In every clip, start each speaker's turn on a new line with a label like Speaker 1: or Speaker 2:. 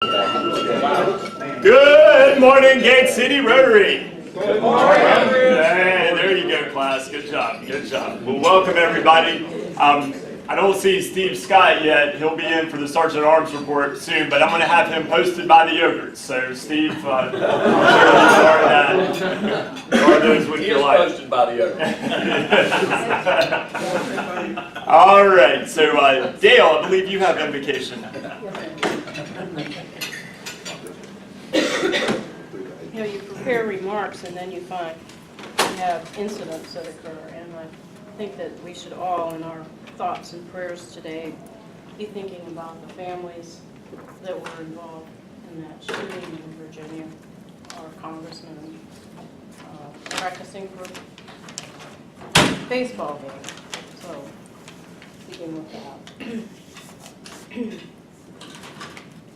Speaker 1: Good morning, Gate City Rotary.
Speaker 2: Good morning.
Speaker 1: Hey, there you go, class. Good job. Good job. Well, welcome everybody. I don't see Steve Scott yet. He'll be in for the Sergeant at Arms report soon, but I'm going to have him posted by the yogurt. So, Steve, I'm sure are those with your life.
Speaker 2: Posted by the yogurt.
Speaker 1: All right. So, Dale, I believe you have invocation.
Speaker 3: You know, you prepare remarks and then you find you have incidents that occur, and I think that we should all, in our thoughts and prayers today, be thinking about the families that were involved in that shooting in Virginia, our congressman practicing for a baseball game. So, begin with that.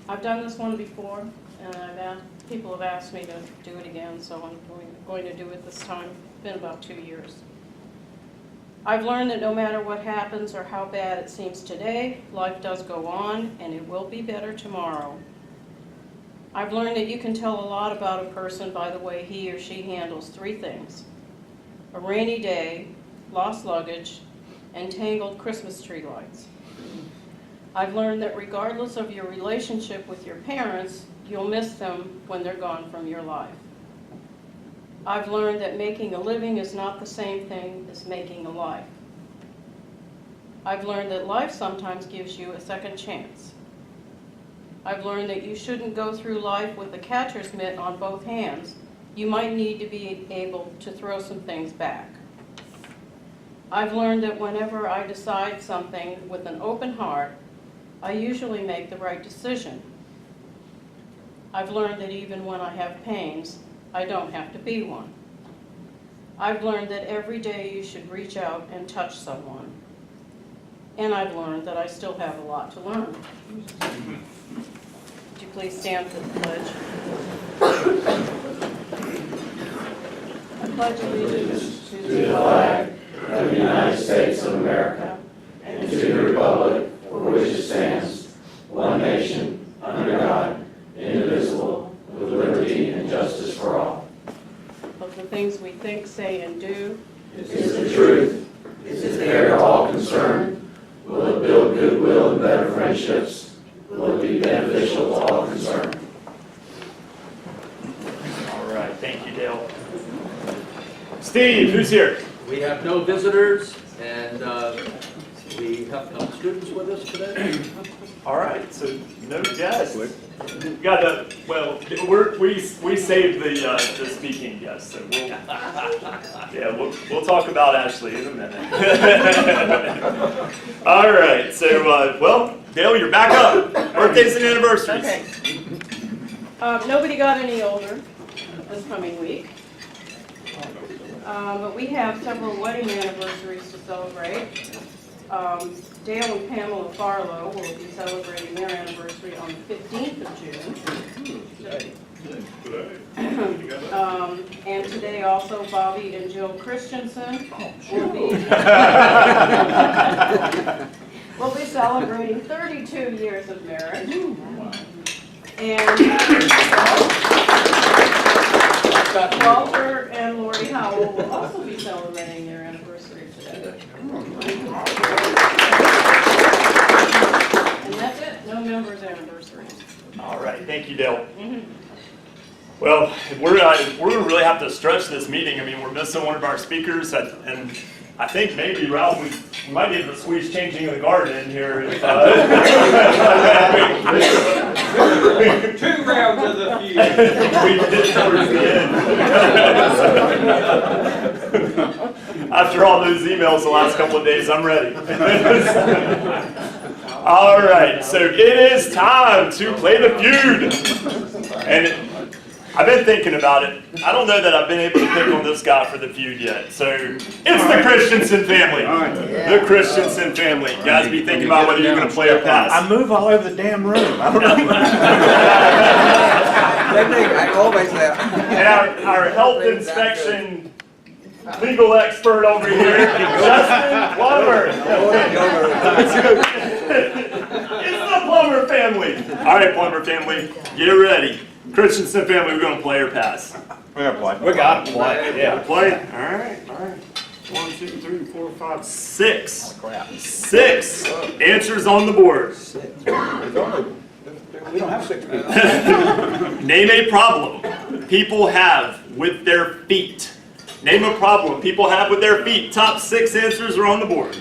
Speaker 3: I've done this one before, and people have asked me to do it again, so I'm going to do it this time. It's been about 2 years. I've learned that no matter what happens or how bad it seems today, life does go on, and it will be better tomorrow. I've learned that you can tell a lot about a person by the way he or she handles 3 things: a rainy day, lost luggage, and tangled Christmas tree lights. I've learned that regardless of your relationship with your parents, you'll miss them when they're gone from your life. I've learned that making a living is not the same thing as making a life. I've learned that life sometimes gives you a second chance. I've learned that you shouldn't go through life with a catcher's mitt on both hands. You might need to be able to throw some things back. I've learned that whenever I decide something with an open heart, I usually make the right decision. I've learned that even when I have pains, I don't have to be one. I've learned that every day you should reach out and touch someone. And I've learned that I still have a lot to learn. Would you please stand for the pledge? I pledge allegiance to the flag
Speaker 4: of the United States of America and to the republic for which it stands, one nation, under God, indivisible, with liberty and justice for all.
Speaker 3: Of the things we think, say, and do
Speaker 4: Is the truth. Is it fair to all concerned? Will it build goodwill and better friendships? Will it be beneficial to all concerned?
Speaker 1: All right. Thank you, Dale. Steve, who's here?
Speaker 2: We have no visitors, and we have no students with us today.
Speaker 1: All right, so no guests. Got to, well, we saved the speaking guests, so we'll talk about Ashley in a minute. All right, so well, Dale, you're back up. Birthdays and anniversaries.
Speaker 3: Okay. Nobody got any older this coming week, but we have several wedding anniversaries to celebrate. Dale and Pamela Farlow will be celebrating their anniversary on the 15th of June. And today also Bobby and Jill Christensen will be celebrating 32 years of marriage. And Walter and Lori Howell will also be celebrating their anniversary today. And that's it, no members' anniversaries.
Speaker 1: All right, thank you, Dale. Well, we're going to really have to stretch this meeting. I mean, we're missing one of our speakers, and I think maybe, Ralph, we might be able to squeeze changing of the guard in here. If,
Speaker 2: 2 rounds of the feud.
Speaker 1: we did towards the end. After all those emails the last couple of days, I'm ready. All right, so it is time to play the feud. And I've been thinking about it. I don't know that I've been able to pick on this guy for the feud yet. So it's the Christensen family. The Christensen family. You guys be thinking about whether you're going to play or pass.
Speaker 5: I move all over the damn room. I don't know.
Speaker 6: I always have.
Speaker 1: And our health inspection legal expert over here, Justin Plummer. It's the Plummer family. All right, Plummer family, get ready. Christensen family, we're gonna play or pass.
Speaker 5: We gotta play.
Speaker 1: We got to play. Yeah, play. All right, all right. 1, 2, 3, 4, 5, 6.
Speaker 5: Crap.
Speaker 1: 6 answers on the board.
Speaker 5: We don't have 6 people.
Speaker 1: Name a problem people have with their feet. Name a problem people have with their feet. Top 6 answers are on the board.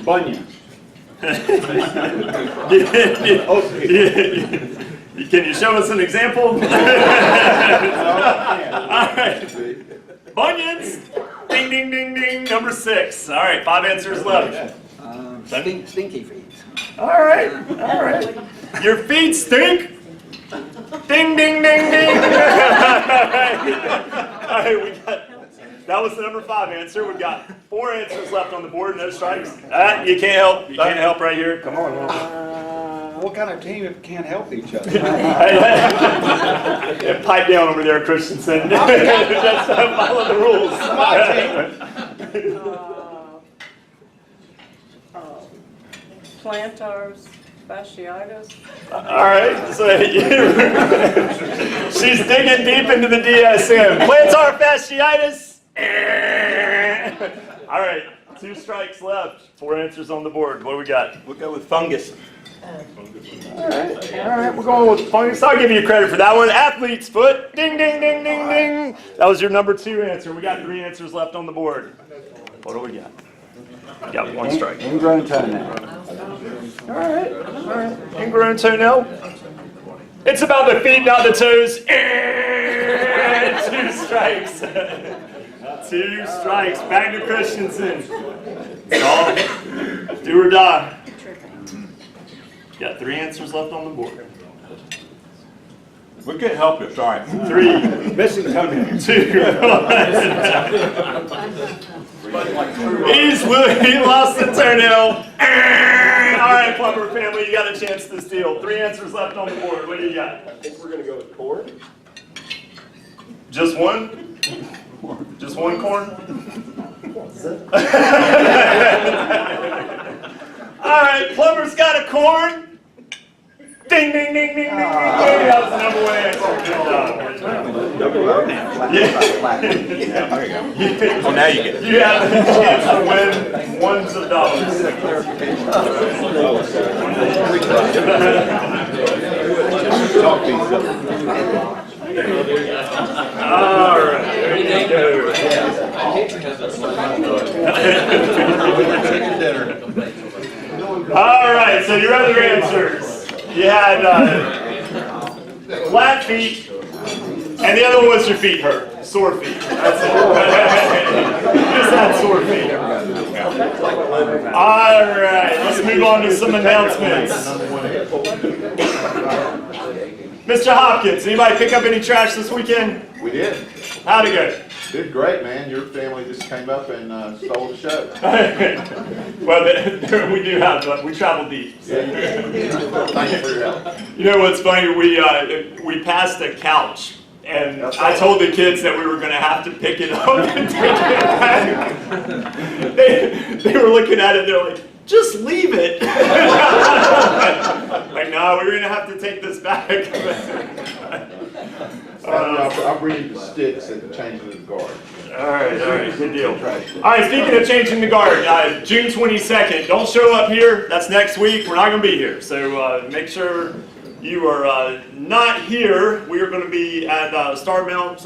Speaker 5: Bunions.
Speaker 1: Can you show us an example? All right. Bunions. Ding, ding, ding, ding. Number 6. All right, 5 answers left.
Speaker 6: Stinky feet.
Speaker 1: All right, all right. Your feet stink. Ding, ding, ding, ding. All right, we got. That was the number 5 answer. We've got 4 answers left on the board. No strikes. You can't help. You can't help right here. Come on.
Speaker 5: What kind of team can't help each other?
Speaker 1: Yeah, pipe down over there, Christensen. Just follow the rules.
Speaker 3: Plantar fasciitis.
Speaker 1: All right, so she's digging deep into the DSM. Plantar fasciitis. All right, 2 strikes left. 4 answers on the board. What do we got?
Speaker 5: We'll go with fungus.
Speaker 1: All right, we're going with fungus. I'll give you credit for that one. Athlete's foot. Ding, ding, ding, ding, ding. That was your number 2 answer. We got 3 answers left on the board. What do we got? We got 1 strike.
Speaker 5: Ingrown toenail.
Speaker 1: All right. Ingrown toenail. It's about the feet, not the toes. 2 strikes. 2 strikes. Back to Christensen. Oh, do or die. Got 3 answers left on the board.
Speaker 5: We can't help you, sorry.
Speaker 1: 3,
Speaker 5: Missing toenail.
Speaker 1: 2, 1. He lost the toenail. All right, Plumber family, you got a chance to steal. 3 answers left on the board. What do you got?
Speaker 7: I think we're going to go with corn.
Speaker 1: Just one? Just one corn? All right, Plumber's got a corn. Ding, ding, ding, ding, ding, ding, ding. That was the number 1 answer. Good job. Yeah.
Speaker 5: There you go. Oh, now you get it.
Speaker 1: You have the chance to win $1s of dollars. All right. There you go. All right, so your other answers. You had flat feet, and the other one was your feet hurt. Sore feet. That's it. You just had sore feet. All right, let's move on to some announcements. Mr. Hopkins, anybody pick up any trash this weekend?
Speaker 7: We did.
Speaker 1: How'd it go?
Speaker 7: Did great, man. Your family just came up and stole the show.
Speaker 1: Well, we do have, we travel deep. So.
Speaker 7: Thank you for your help.
Speaker 1: You know what's funny? We passed a couch, and I told the kids that we were going to have to pick it up and take it back. They were looking at it, they're like, just leave it. Like, no, we're going to have to take this back.
Speaker 7: I'll bring you the sticks and changing the guard.
Speaker 1: All right, good deal. All right, speaking of changing the guard, June 22nd, don't show up here. That's next week. We're not going to be here. So make sure you are not here. We are going to be at Starmount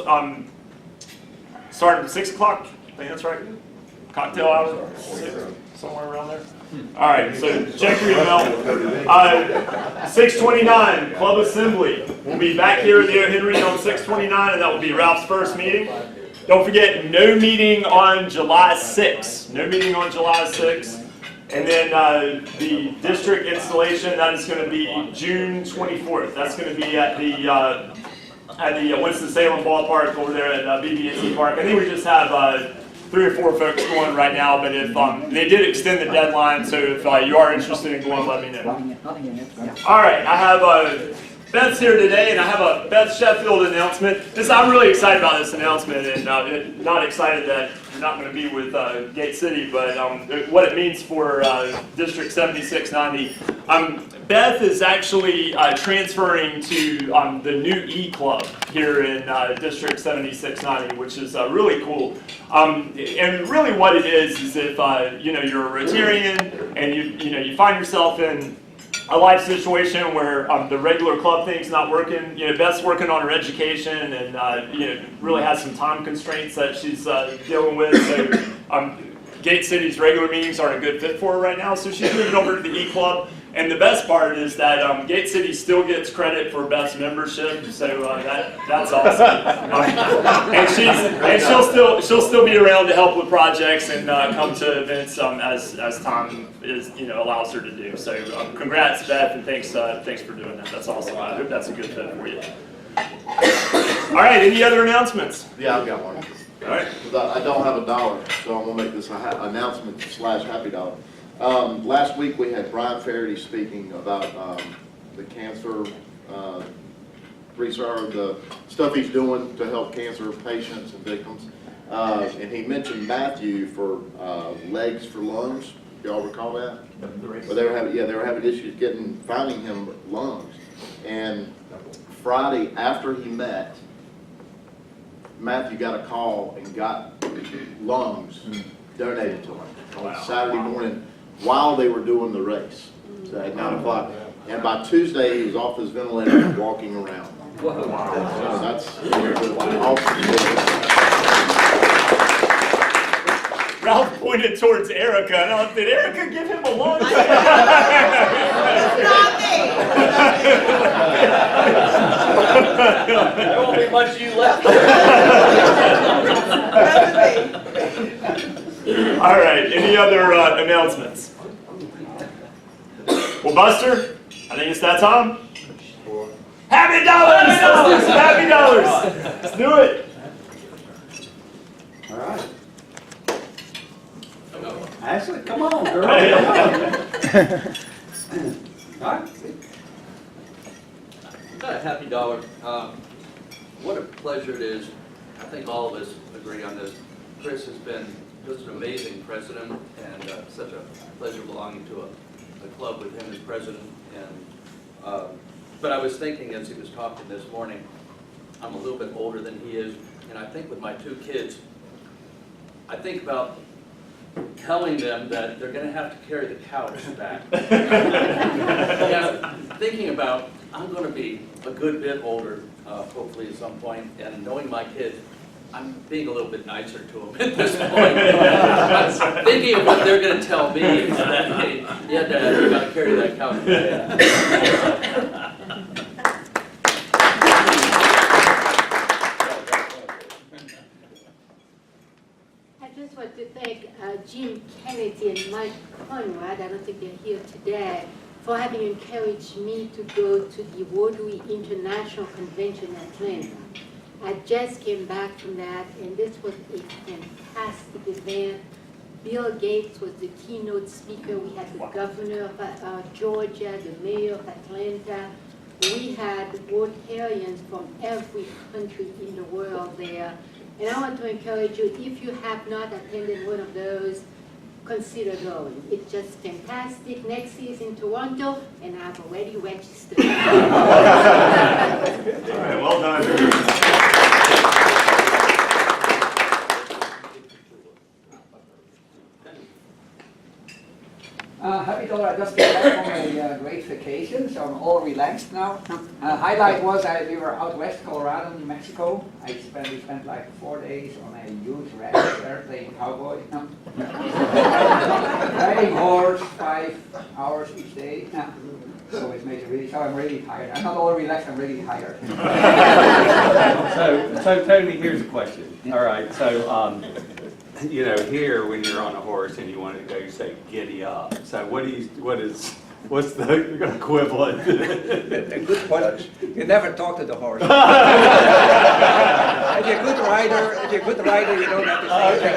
Speaker 1: starting at 6 o'clock. I think that's right. Cocktail hour, 6, somewhere around there. All right, so check your email. 6:29, Club Assembly. We'll be back here at the O. Henry on 6:29, and that will be Ralph's first meeting. Don't forget, no meeting on July 6th. No meeting on July 6th. And then the district installation, that is going to be June 24th. That's going to be at the Winston-Salem ballpark over there at BB&T Park. I think we just have 3 or 4 folks going right now, but if they did extend the deadline, so if you are interested in going, let me know. All right, I have Beth's here today, and I have a Beth Sheffield announcement. I'm really excited about this announcement, and not excited that you're not going to be with Gate City, but what it means for District 7690. Beth is actually transferring to the new E Club here in District 7690, which is really cool. And really, what it is if you're a Rotarian and you find yourself in a life situation where the regular club thing's not working. Beth's working on her education and really has some time constraints that she's dealing with. So Gate City's regular meetings aren't a good fit for her right now, so she's moving over to the E Club. And the best part is that Gate City still gets credit for Beth's membership, so that's awesome. And she'll still be around to help with projects and come to events as time allows her to do. So congrats, Beth, and thanks for doing that. That's awesome. I hope that's a good fit for you. All right. Any other announcements?
Speaker 7: Yeah, I've got one.
Speaker 1: All right.
Speaker 7: I don't have a dollar, so I'm gonna make this announcement / happy dollar. Last week we had Brian Faraday speaking about the cancer research, the stuff he's doing to help cancer patients and victims. And he mentioned Matthew for Legs for Lungs. Y'all recall that? Well, they were having issues finding him lungs. And Friday after he met, Matthew got a call and got lungs donated to him on Saturday morning while they were doing the race. So at 9 o'clock. And by Tuesday, he was off his ventilator and walking around.
Speaker 2: Wow.
Speaker 7: So that's awesome.
Speaker 1: Ralph pointed towards Erica, and I was, did Erica give him a lung?
Speaker 8: Not me.
Speaker 2: There won't be much you left.
Speaker 1: All right, any other announcements? Well, Buster, I think it's that time. Happy dollars! Happy dollars! Let's do it.
Speaker 6: All right. Ashley, come on, girl. All right.
Speaker 2: Got a happy dollar. What a pleasure it is. I think all of us agree on this. Chris has been just an amazing president, and such a pleasure belonging to a club with him as president. And but I was thinking as he was talking this morning, I'm a little bit older than he is, and I think with my 2 kids, I think about telling them that they're going to have to carry the couch back. Yeah, thinking about I'm going to be a good bit older, hopefully at some point, and knowing my kids, I'm being a little bit nicer to them at this point. I'm thinking of what they're going to tell me. That, hey, yeah, Dad, you got to carry that couch back.
Speaker 8: I just want to thank Jim Kennedy and Mike Conrad, I don't think they're here today, for having encouraged me to go to the Rotary International Convention in Atlanta. I just came back from that, and this was a fantastic event. Bill Gates was the keynote speaker. We had the governor of Georgia, the mayor of Atlanta. We had Rotarians from every country in the world there. And I want to encourage you, if you have not attended one of those, consider going. It's just fantastic. Next year is in Toronto, and I've already registered.
Speaker 1: All right, well done.
Speaker 6: Happy dollar, I just came back from a great vacation, so I'm all relaxed now. Highlight was we were out west, Colorado, New Mexico. We spent like 4 days on a huge ranch there playing cowboy. Riding horse 5 hours each day. So it makes it really, so I'm really tired. I'm not all relaxed, I'm really tired.
Speaker 9: So Tony, here's a question. All right, so here when you're on a horse and you want to go, you say giddy up. So what's the equivalent?
Speaker 6: A good question. You never talk to the horse. If you're a good rider, you don't have to say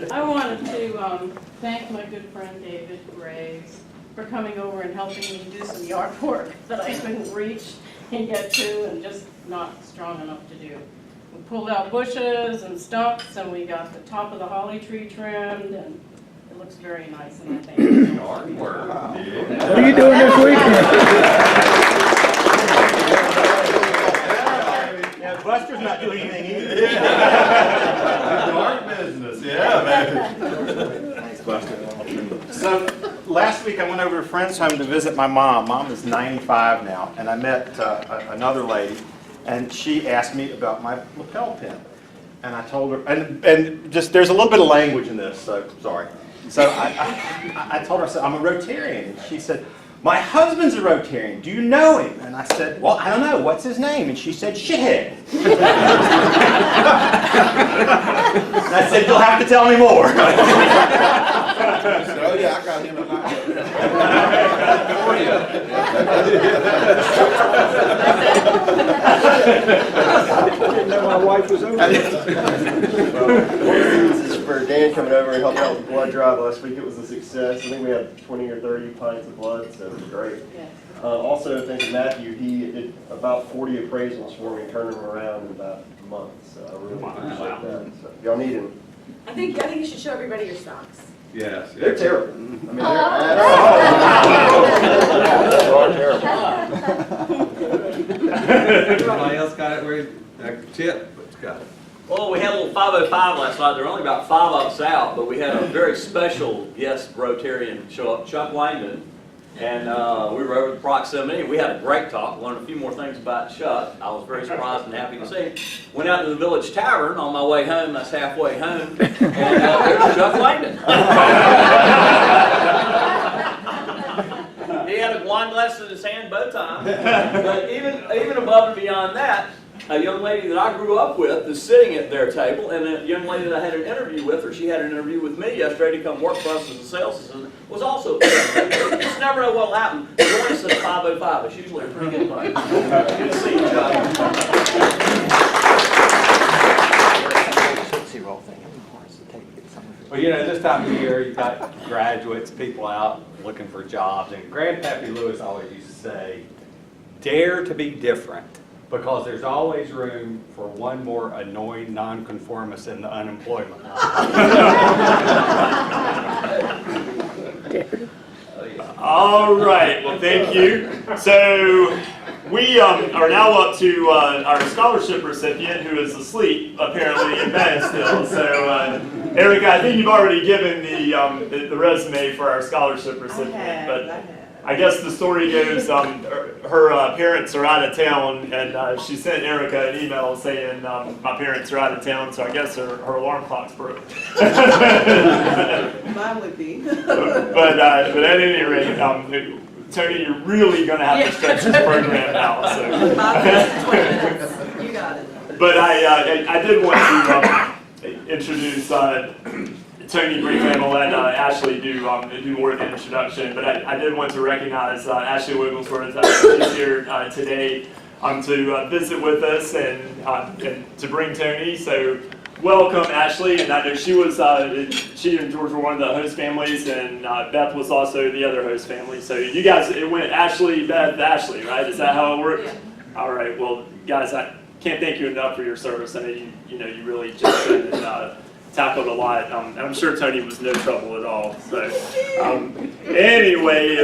Speaker 3: I wanted to thank my good friend David Graves for coming over and helping me do some yard work that I couldn't reach and get to and just not strong enough to do. We pulled out bushes and stumps and we got the top of the holly tree trimmed and it looks very nice and I thank you.
Speaker 9: Hard work.
Speaker 4: What are you doing this weekend?
Speaker 5: Yeah, Buster's not doing anything either.
Speaker 9: Dark business, yeah, man.
Speaker 5: Thanks, Buster. So, last week I went over to a friend's home to visit my mom. Mom is 95 now, and I met another lady, and she asked me about my lapel pin. And I told her, and just, there's a little bit of language in this, so, sorry. So I told her, I said, I'm a Rotarian. And she said, my husband's a Rotarian. Do you know him? And I said, well, I don't know. What's his name? And she said, Shithead. And I said, you'll have to tell me more.
Speaker 7: So, yeah, I got him in mind.
Speaker 4: Didn't know my wife was over.
Speaker 10: This is for Dan coming over and helping out with the blood drive. Last week it was a success. I think we had 20 or 30 pints of blood, so it was great. Also, thank you, Matthew. He did about 40 appraisals for me, turned them around in about a month. So I really appreciate that. So, if y'all need him.
Speaker 11: I think you should show everybody your socks.
Speaker 9: Yes.
Speaker 10: They're terrible. I mean, they're
Speaker 9: Everybody else got it where, Chip, what's got it?
Speaker 2: Well, we had a little 505 last night. There were only about 5 of us out, but we had a very special guest Rotarian show up, Chuck Langdon. And we were over the proximity. We had a great talk, learned a few more things about Chuck. I was very surprised and happy to see him. Went out to the Village Tavern on my way home. That's halfway home. And there's Chuck Langdon. He had a wine glass in his hand both times. But even above and beyond that, a young lady that I grew up with is sitting at their table, and a young lady that I had an interview with, or she had an interview with me yesterday to come work for us as a sales assistant, was also there. You just never know what'll happen. Join us at 5:05. It's usually a pretty good place. Good to see you, Chuck.
Speaker 9: Well, you know, this time of year, you got graduates, people out looking for jobs, and Grandpappy Lewis always used to say, dare to be different, because there's always room for one more annoying nonconformist in the unemployment line.
Speaker 1: All right, well, thank you. So we are now up to our scholarship recipient, who is asleep, apparently, in bed still. So, Erica, I think you've already given the resume for our scholarship recipient. But I guess the story goes, her parents are out of town, and she sent Erica an email saying, my parents are out of town, so I guess her alarm clock's broke.
Speaker 11: Mine would be.
Speaker 1: But at any rate, Tony, you're really going to have to stretch this program out. So.
Speaker 11: 5 minutes, 20 minutes. You got it.
Speaker 1: But I did want to introduce Tony briefly, and I'll let Ashley do more of the introduction. But I did want to recognize Ashley Wigglesworth. She's here today to visit with us and to bring Tony. So welcome, Ashley. And I know she and George were one of the host families, and Beth was also the other host family. So you guys, it went Ashley, Beth, Ashley, right? Is that how it worked? Yeah. All right. Well, guys, I can't thank you enough for your service. I know you really just tackled a lot. And I'm sure Tony was no trouble at all. So anyway,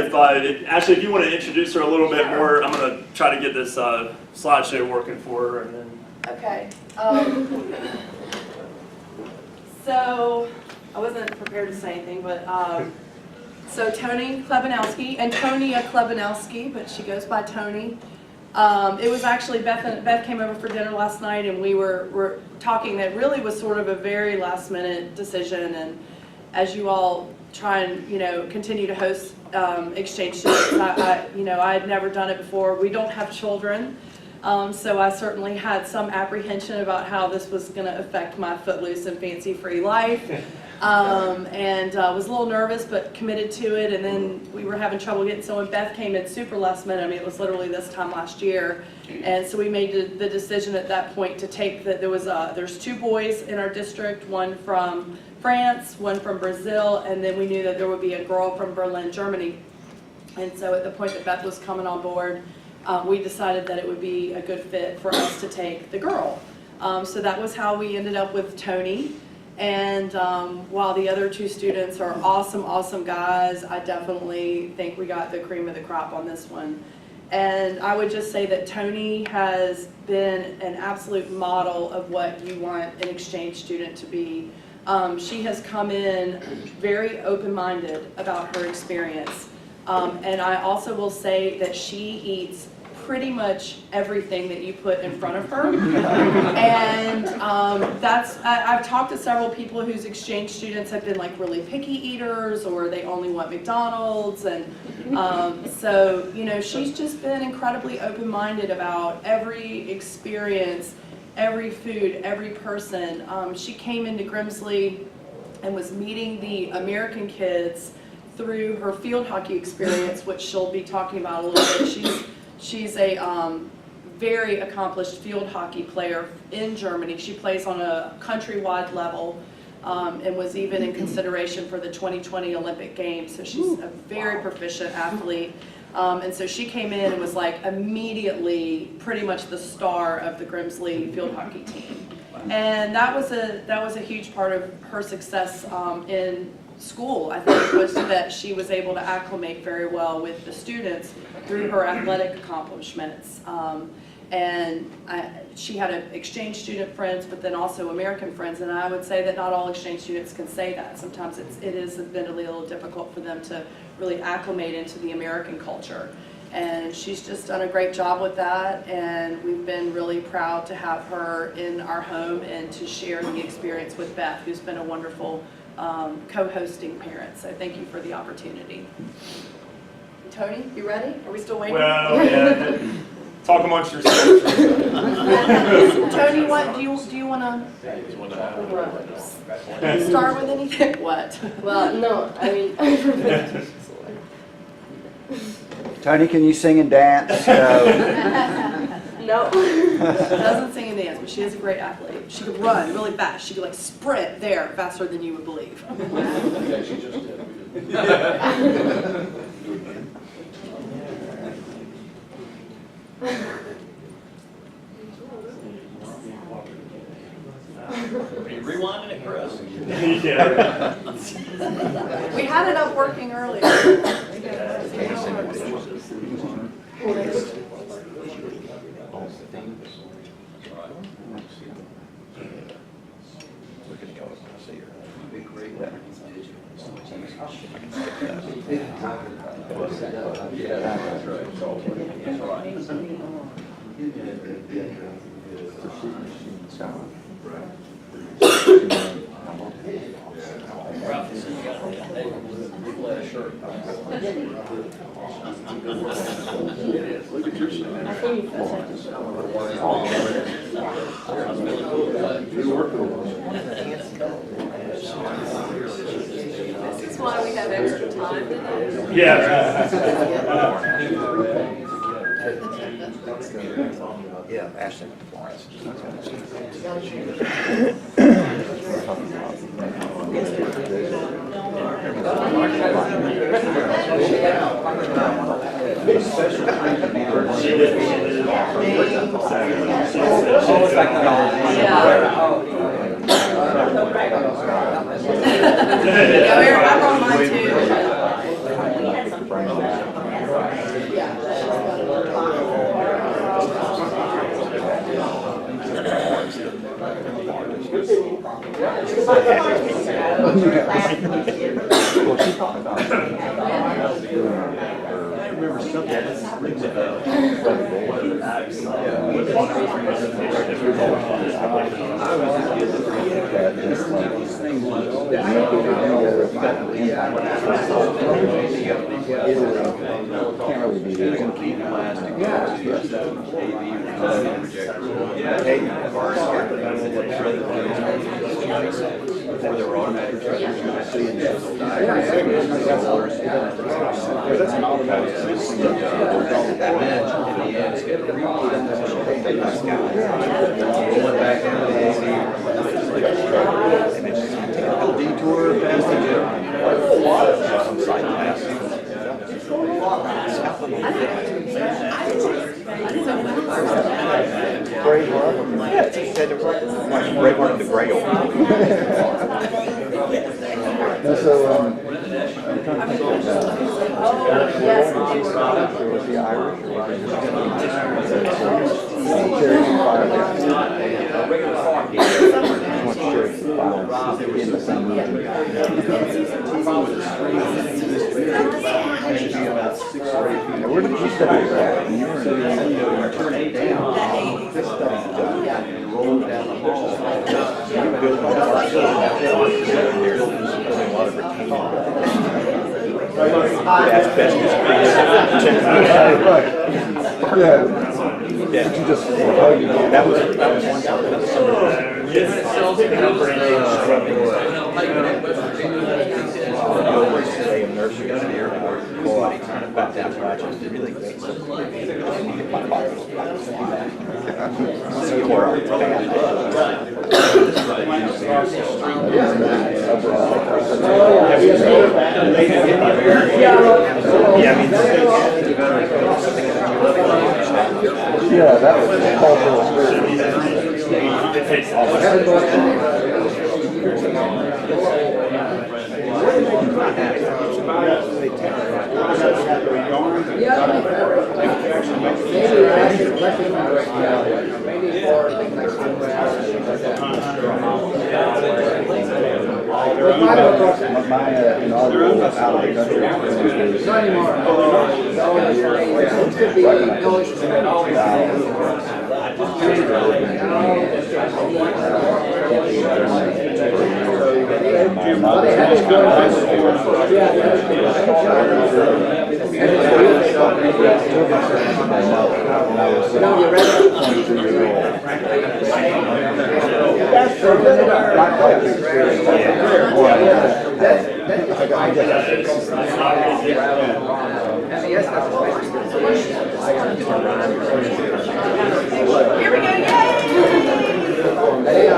Speaker 1: Ashley, if you want to introduce her a little bit more, I'm going to try to get this slideshow working for her. And then.
Speaker 11: Okay. So I wasn't prepared to say anything, but so Tony Klebanowski, and Tonya Klebanowski, but she goes by Tony. It was actually Beth came over for dinner last night, and we were talking. That really was sort of a very last minute decision, and as you all try and continue to host exchange students, I had never done it before. We don't have children. So I certainly had some apprehension about how this was going to affect my footloose and fancy-free life, and was a little nervous but committed to it. And then we were having trouble getting someone. Beth came in super last minute. I mean, it was literally this time last year, and so we made the decision at that point to take that. There's 2 boys in our district, one from France, one from Brazil, and then we knew that there would be a girl from Berlin, Germany. And so at the point that Beth was coming on board, we decided that it would be a good fit for us to take the girl. So that was how we ended up with Tony. And while the other two students are awesome, awesome guys, I definitely think we got the cream of the crop on this one. And I would just say that Tony has been an absolute model of what you want an exchange student to be. She has come in very open-minded about her experience. And I also will say that she eats pretty much everything that you put in front of her. And I've talked to several people whose exchange students have been like really picky eaters, or they only want McDonald's. And so, you know, she's just been incredibly open-minded about every experience, every food, every person. She came into Grimsley and was meeting the American kids through her field hockey experience, which she'll be talking about a little bit. She's a very accomplished field hockey player in Germany. She plays on a countrywide level and was even in consideration for the 2020 Olympic Games. So she's a very proficient athlete. And so she came in and was like immediately pretty much the star of the Grimsley field hockey team. And that was a huge part of her success in school. I think was that she was able to acclimate very well with the students through her athletic accomplishments. And she had exchange student friends, but then also American friends. And I would say that not all exchange students can say that. Sometimes it is admittedly a little difficult for them to really acclimate into the American culture. And she's just done a great job with that. And we've been really proud to have her in our home and to share the experience with Beth, who's been a wonderful co-hosting parent. So thank you for the opportunity. Tony, you ready? Are we still waiting?
Speaker 1: Well, yeah. Talk amongst yourselves.
Speaker 11: Tony, what do you want to start with anything? What?
Speaker 3: Well, no, I mean,
Speaker 6: Tony, can you sing and dance?
Speaker 3: no.
Speaker 11: Doesn't sing and dance, but she is a great athlete. She could run really fast. She could like sprint there faster than you would believe.
Speaker 9: Are you rewinding it, Chris?
Speaker 1: Yeah.
Speaker 11: We had it up working earlier.
Speaker 7: Look at your shirt. You're working.
Speaker 11: This is why we have extra time today.
Speaker 1: Yeah.
Speaker 6: Yeah, Ashton Florence.
Speaker 11: Yeah, I brought mine too.
Speaker 5: Braveheart the Grail.
Speaker 12: Was he Irish or where did you study that? You were in turn it down. This study's done. And rolled down the hall. You build a lot of retaining. Asbestos. Yeah. You just that was one day of nursery here. Boy, about that project is really great. Yeah, that was cultural
Speaker 11: Here we go, yay!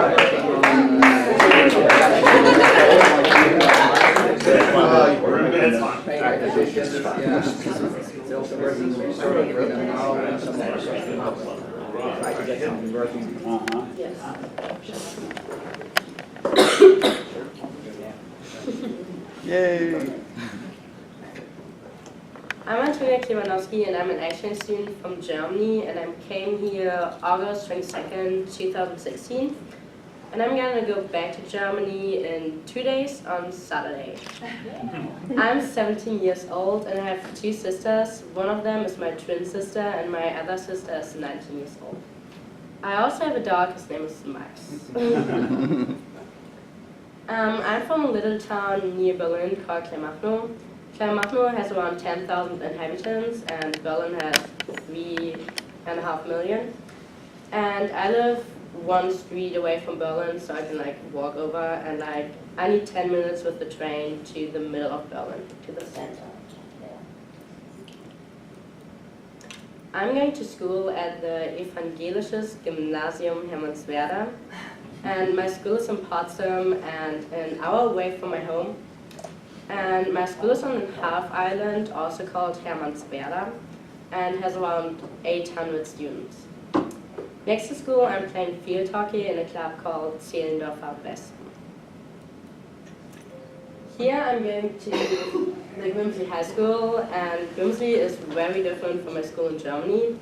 Speaker 12: Yay!
Speaker 3: I'm Antonia Kiwanowski, and I'm an exchange student from Germany, and I came here August 22nd, 2016. And I'm gonna go back to Germany in 2 days on Saturday. I'm 17 years old, and I have 2 sisters. One of them is my twin sister, and my other sister is 19 years old. I also have a dog, his name is Max. I'm from a little town near Berlin called Kleinmachnow. Kleinmachnow has around 10,000 inhabitants, and Berlin has 3.5 million. And I live 1 street away from Berlin, so I can walk over, and I need 10 minutes with the train to the middle of Berlin, to the center. I'm going to school at the Evangelisches Gymnasium Hermannswerder, and my school is in Potsdam and an hour away from my home. And my school is on a half island, also called Hermannswerder, and has around 800 students. Next to school, I'm playing field hockey in a club called Zehlendorfer Westen. Here I'm going to the Grimsley High School, and Grimsley is very different from my school in Germany.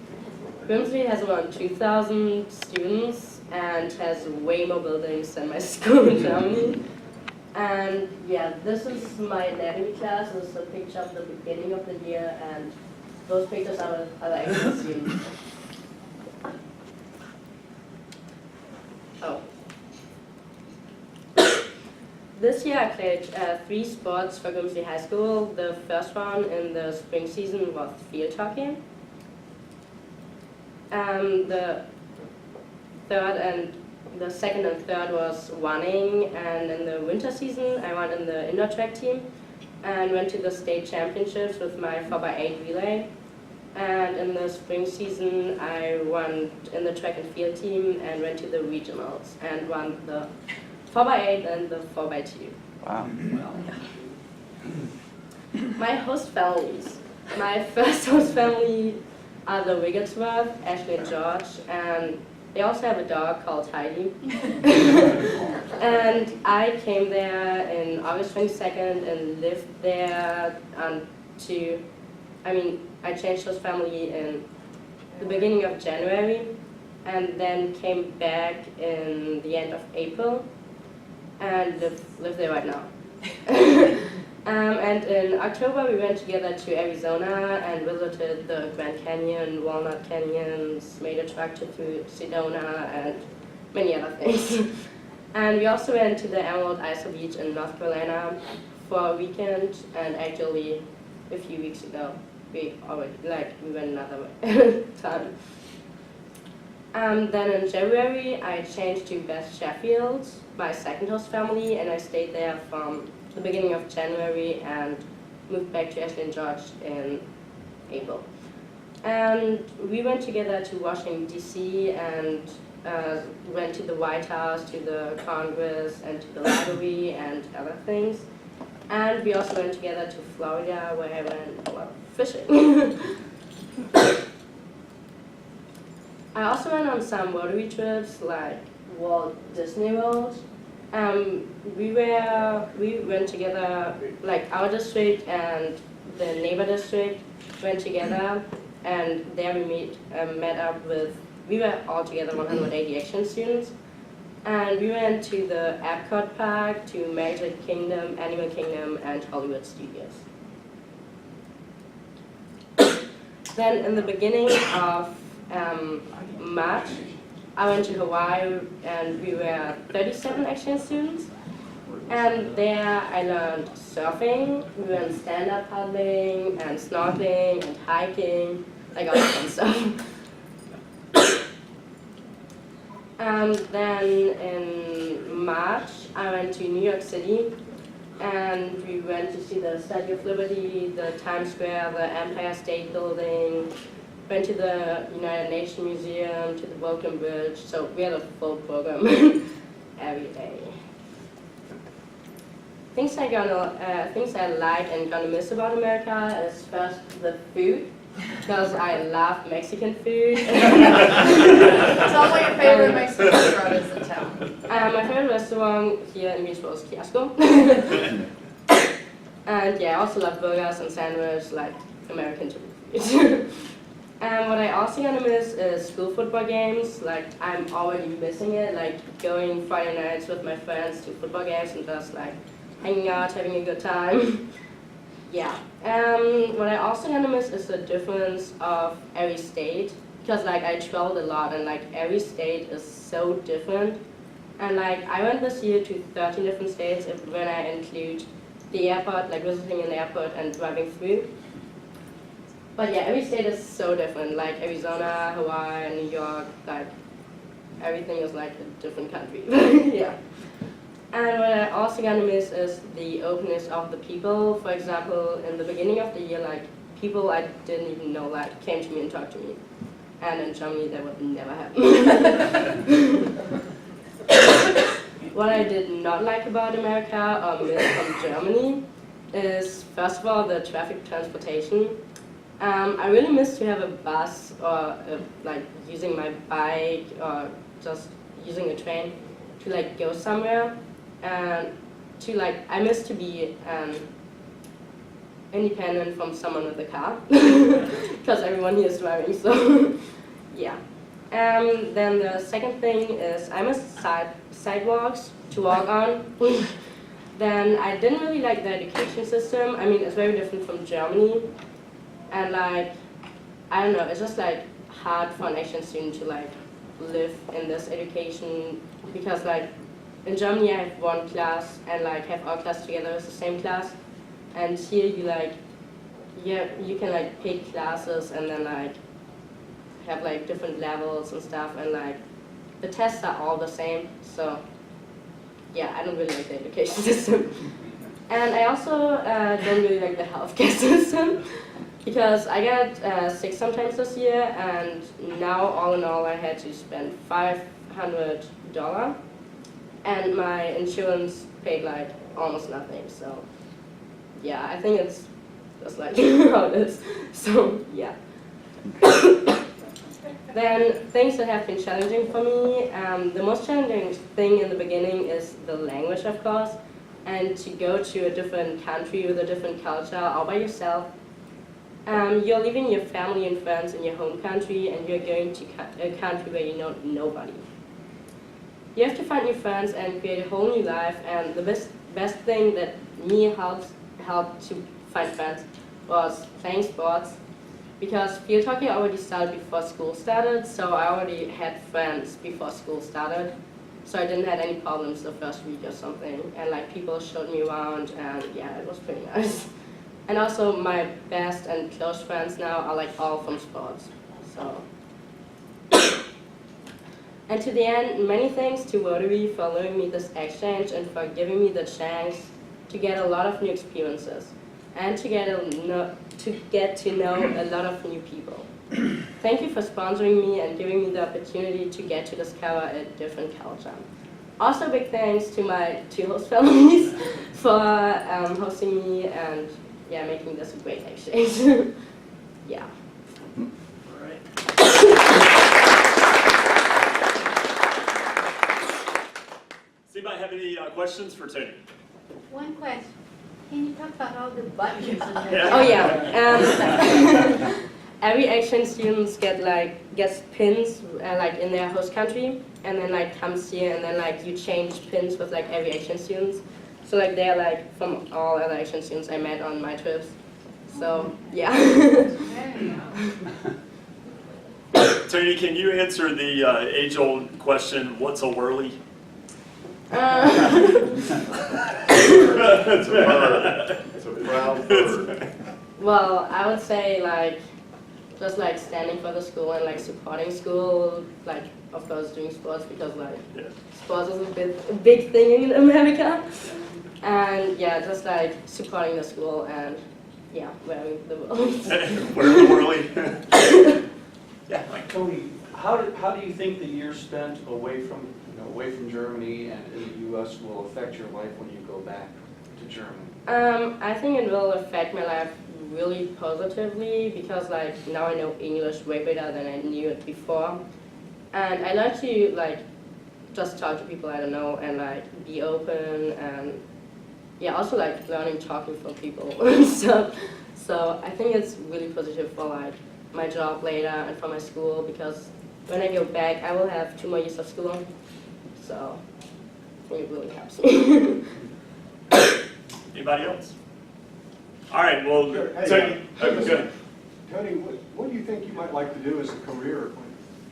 Speaker 3: Grimsley has around 2,000 students and has way more buildings than my school in Germany. And yeah, this is my anatomy class. This is a picture of the beginning of the year, and those pictures are the actual students. Oh. This year I played 3 sports for Grimsley High School. The first one in the spring season was field hockey. The second and third was running, and in the winter season I ran in the indoor track team and went to the state championships with my 4x8 relay. And in the spring season I won in the track and field team and went to the regionals and won the 4x8 and the 4x2.
Speaker 12: Wow.
Speaker 13: My host families. My first host family are the Wigglesworth, Ashley and George, and they also have a dog called Heidi. And I came there in August 22nd and lived there I changed host family in the beginning of January and then came back in the end of April and live there right now. And in October we went together to Arizona and visited the Grand Canyon, Walnut Canyons, made a trek through Sedona and many other things. And we also went to the Emerald Isle Beach in North Carolina for a weekend, and actually a few weeks ago we went another time. Then in January I changed to Beth Sheffield, my second host family, and I stayed there from the beginning of January and moved back to Ashley and George in April. And we went together to Washington, D.C. and went to the White House, to the Congress, and to the library and other things. And we also went together to Florida where I went fishing. I also went on some Rotary trips like Walt Disney World. We went together, like our district and the neighbor district went together, and there we met up with, we were all together 180 exchange students, and we went to the Epcot Park, to Magic Kingdom, Animal Kingdom, and Hollywood Studios. Then in the beginning of March, I went to Hawaii and we were 37 exchange students, and there I learned surfing, we went stand-up paddling and snorkeling and hiking, like all that fun stuff. And then in March I went to New York City and we went to see the Statue of Liberty, the Times Square, the Empire State Building, went to the United Nations Museum, to the Brooklyn Bridge, so we had a full program every day. Things I like and gonna miss about America is first the food, because I love Mexican food.
Speaker 11: Tell me what your favorite Mexican restaurant is in town.
Speaker 13: My favorite restaurant here in Beachville is Kiosco. And yeah, I also love burgers and sandwiches, like American food. And what I also gonna miss is school football games. Like I'm already missing it, like going Friday nights with my friends to football games and just like hanging out, having a good time. Yeah. What I also gonna miss is the difference of every state, because like I traveled a lot and like every state is so different. And like I went this year to 13 different states when I include the airport, like visiting an airport and driving through. But yeah, every state is so different, like Arizona, Hawaii, New York, like everything is like a different country. Yeah. And what I also gonna miss is the openness of the people. For example, in the beginning of the year, like people I didn't even know like came to me and talked to me. And in Germany that would never happen. What I did not like about America or miss from Germany is first of all the traffic transportation. I really miss to have a bus or like using my bike or just using a train to like go somewhere, and to like I miss to be independent from someone with a car because everyone here is driving. So yeah. Then the second thing is I miss sidewalks to walk on. Then I didn't really like the education system. I mean, it's very different from Germany. And like, I don't know, it's just like hard for an exchange student to like live in this education, because like in Germany I have one class and like have all class together as the same class, and here you like, yeah, you can like pick classes and then like have like different levels and stuff, and like the tests are all the same. So yeah, I don't really like the education system. And I also don't really like the healthcare system. Because I got sick sometimes this year, and now all in all I had to spend $500, and my insurance paid like almost nothing. So yeah, I think it's just like how it is. So yeah. Then things that have been challenging for me, the most challenging thing in the beginning is the language, of course, and to go to a different country with a different culture all by yourself. You're leaving your family and friends in your home country, and you're going to a country where you know nobody. You have to find new friends and create a whole new life, and the best thing that me helped to find friends was playing sports. Because field hockey already started before school started, so I already had friends before school started. So I didn't have any problems the first week or something. And like people showed me around, and yeah, it was pretty nice. And also my best and close friends now are like all from sports. So. And to the end, many thanks to Rotary for allowing me this exchange and for giving me the chance to get a lot of new experiences and to get to know a lot of new people. Thank you for sponsoring me and giving me the opportunity to get to discover a different culture. Also big thanks to my two host families for hosting me and yeah, making this a great exchange. Yeah.
Speaker 1: All right. Does anybody have any questions for Tony?
Speaker 8: One question. Can you talk about all the buttons in there?
Speaker 1: Yeah.
Speaker 13: Oh yeah. Every exchange students gets pins like in their host country, and then like comes here, and then like you change pins with like every exchange students. So like they're like from all other exchange students I met on my trips. So yeah.
Speaker 1: Tony, can you answer the age-old question, what's a whirly?
Speaker 7: It's a proud bird.
Speaker 13: Well, I would say like just like standing for the school and like supporting school, like of course doing sports because like sports is a big thing in America, and yeah, just like supporting the school and yeah, wearing the whirlies.
Speaker 1: Wearing the whirly. Yeah, Mike.
Speaker 14: Tony, how do you think the year spent away from Germany and in the U.S. will affect your life when you go back to Germany?
Speaker 13: I think it will affect my life really positively because like now I know English way better than I knew it before, and I learned to like just talk to people I don't know and like be open and yeah, also like learning talking for people and stuff. So I think it's really positive for like my job later and for my school because when I go back I will have 2 more years of school. So I think it really helps me.
Speaker 1: Anybody else? All right, well,
Speaker 15: Sure. Hey,
Speaker 1: Tony, good.
Speaker 15: Tony, what do you think you might like to do as a career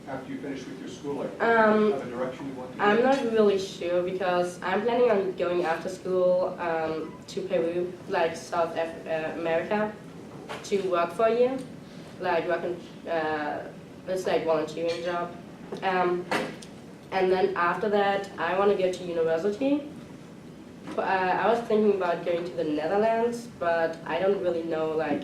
Speaker 15: after you finish with your schooling?
Speaker 13: Um,
Speaker 15: Have a direction you want to go?
Speaker 13: I'm not really sure because I'm planning on going after school to Peru, like South America, to work for a year, like working, it's like volunteering job. And then after that, I want to go to university. I was thinking about going to the Netherlands, but I don't really know like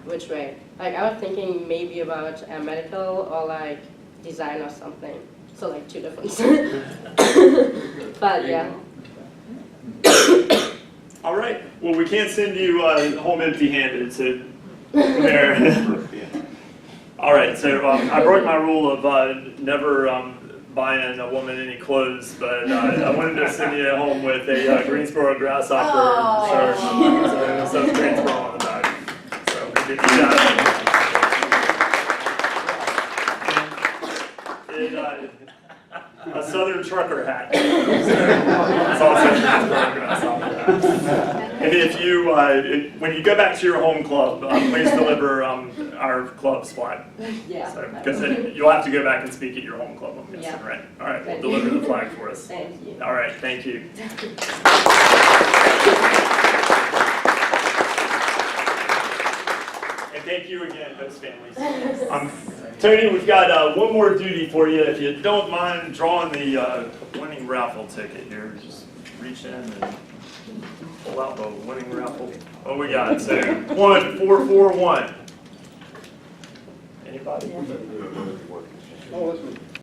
Speaker 13: which way. Like I was thinking maybe about medical or like design or something. So like 2 different. But yeah.
Speaker 1: All right, well, we can't send you home empty-handed, so there. All right, so I broke my rule of never buying a woman any clothes, but I wanted to send you home with a Greensboro grasshopper shirt. So it says Greensboro on the back. So we did that. A Southern trucker hat. It's also a Greensboro grasshopper hat. And if you, when you go back to your home club, please deliver our club's flag.
Speaker 13: Yeah.
Speaker 1: Because you'll have to go back and speak at your home club, I'm guessing,
Speaker 13: Yeah.
Speaker 1: right? All right, we'll
Speaker 13: Thank
Speaker 1: deliver
Speaker 13: you.
Speaker 1: the flag for us.
Speaker 13: Thank you.
Speaker 1: All right, thank you. And thank you again, host families. Tony, we've got one more duty for you. If you don't mind drawing the winning raffle ticket here, just reach in and pull out the winning raffle. What we got? So 1441. Anybody?
Speaker 15: Oh, that's me.